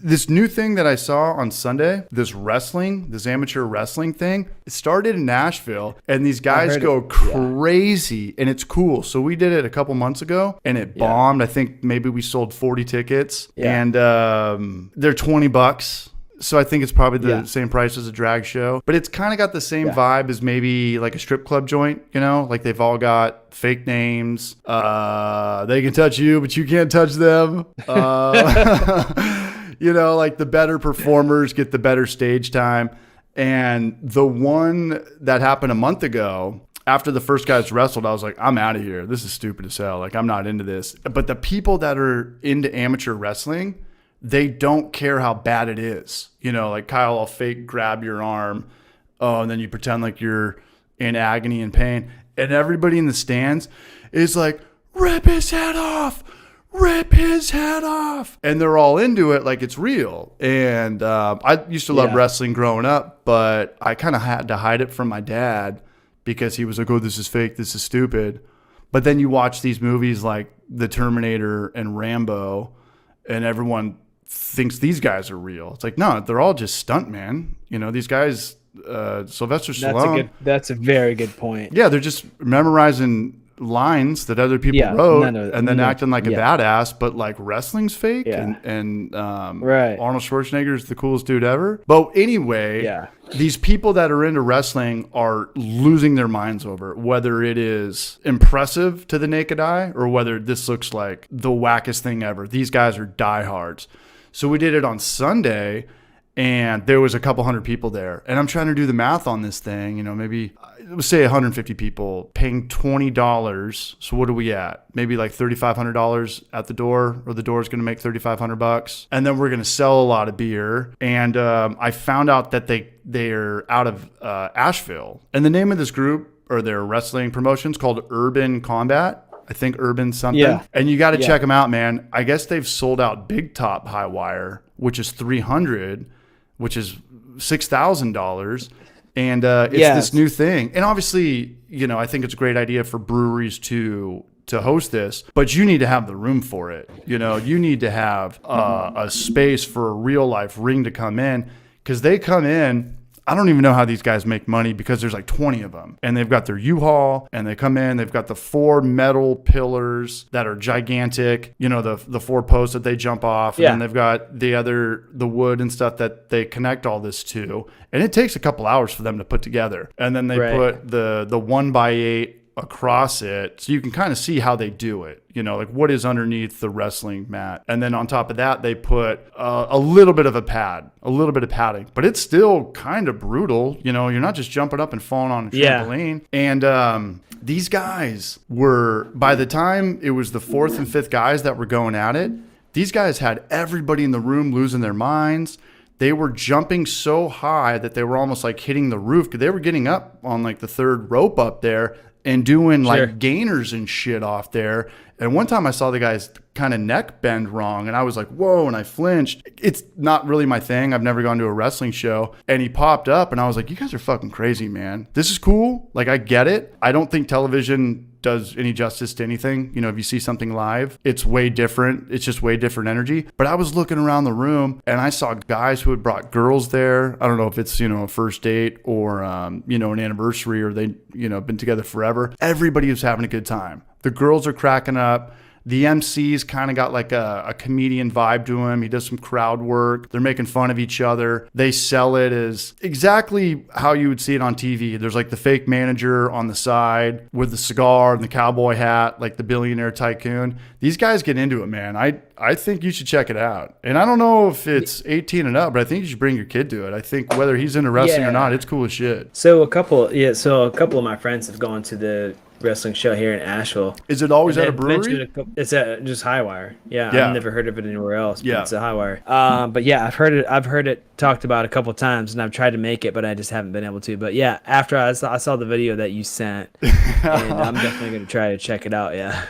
This new thing that I saw on Sunday, this amateur wrestling thing, it started in Nashville, and these guys go crazy, and it's cool. So we did it a couple months ago, and it bombed. I think maybe we sold 40 tickets, and they're $20. So I think it's probably the same price as a drag show, but it's kind of got the same vibe as maybe like a strip club joint, you know, like they've all got fake names. They can touch you, but you can't touch them. You know, like the better performers get the better stage time. And the one that happened a month ago, after the first guys wrestled, I was like, I'm out of here. This is stupid as hell. Like, I'm not into this. But the people that are into amateur wrestling, they don't care how bad it is. You know, like Kyle will fake grab your arm. Oh, and then you pretend like you're in agony and pain. And everybody in the stands is like, rip his head off. Rip his head off. And they're all into it like it's real. And I used to love wrestling growing up, but I kind of had to hide it from my dad because he was like, oh, this is fake. This is stupid. But then you watch these movies like The Terminator and Rambo, and everyone thinks these guys are real. It's like, no, they're all just stuntman. You know, these guys, Sylvester Stallone. That's a very good point. Yeah, they're just memorizing lines that other people wrote and then acting like a badass, but like wrestling's fake and Arnold Schwarzenegger is the coolest dude ever. But anyway, these people that are into wrestling are losing their minds over it, whether it is impressive to the naked eye or whether this looks like the wackest thing ever. These guys are diehards. So we did it on Sunday, and there was a couple hundred people there. And I'm trying to do the math on this thing, you know, maybe let's say 150 people paying $20. So what are we at? Maybe like $3,500 at the door, or the door is going to make $3,500. And then we're going to sell a lot of beer. And I found out that they're out of Asheville. And the name of this group or their wrestling promotion's called Urban Combat. I think Urban something. Yeah. And you got to check them out, man. I guess they've sold out Big Top High Wire, which is $300, which is $6,000. And it's this new thing. And obviously, you know, I think it's a great idea for breweries to host this, but you need to have the room for it. You know, you need to have a space for a real life ring to come in, because they come in. I don't even know how these guys make money, because there's like 20 of them, and they've got their U-Haul, and they come in, they've got the 4 metal pillars that are gigantic, you know, the 4 posts that they jump off, and then they've got the wood and stuff that they connect all this to, and it takes a couple hours for them to put together. And then they put the 1x8 across it, so you can kind of see how they do it, you know, like what is underneath the wrestling mat. And then on top of that, they put a little bit of padding, but it's still kind of brutal. You know, you're not just jumping up and falling on a trampoline. And these guys were, by the time it was the 4th and 5th guys that were going at it, these guys had everybody in the room losing their minds. They were jumping so high that they were almost like hitting the roof, because they were getting up on like the 3rd rope up there and doing like gainers and shit off there. And one time I saw the guy's kind of neck bend wrong, and I was like, whoa, and I flinched. It's not really my thing. I've never gone to a wrestling show. And he popped up, and I was like, you guys are fucking crazy, man. This is cool. Like, I get it. I don't think television does any justice to anything. You know, if you see something live, it's way different. It's just way different energy. But I was looking around the room, and I saw guys who had brought girls there. I don't know if it's, you know, a first date or, you know, an anniversary, or they, you know, been together forever. Everybody was having a good time. The girls are cracking up. The MC's kind of got like a comedian vibe to him. He does some crowd work. They're making fun of each other. They sell it as exactly how you would see it on TV. There's like the fake manager on the side with the cigar and the cowboy hat, like the billionaire tycoon. These guys get into it, man. I think you should check it out. And I don't know if it's 18 and up, but I think you should bring your kid to it. I think whether he's into wrestling or not, it's cool as shit. So a couple of my friends have gone to the wrestling show here in Asheville. Is it always at a brewery? It's at just Highwire. Yeah, I've never heard of it anywhere else. But it's a Highwire. But yeah, I've heard it talked about a couple of times, and I've tried to make it, but I just haven't been able to. But yeah, after I saw the video that you sent, and I'm definitely going to try to check it out. Yeah.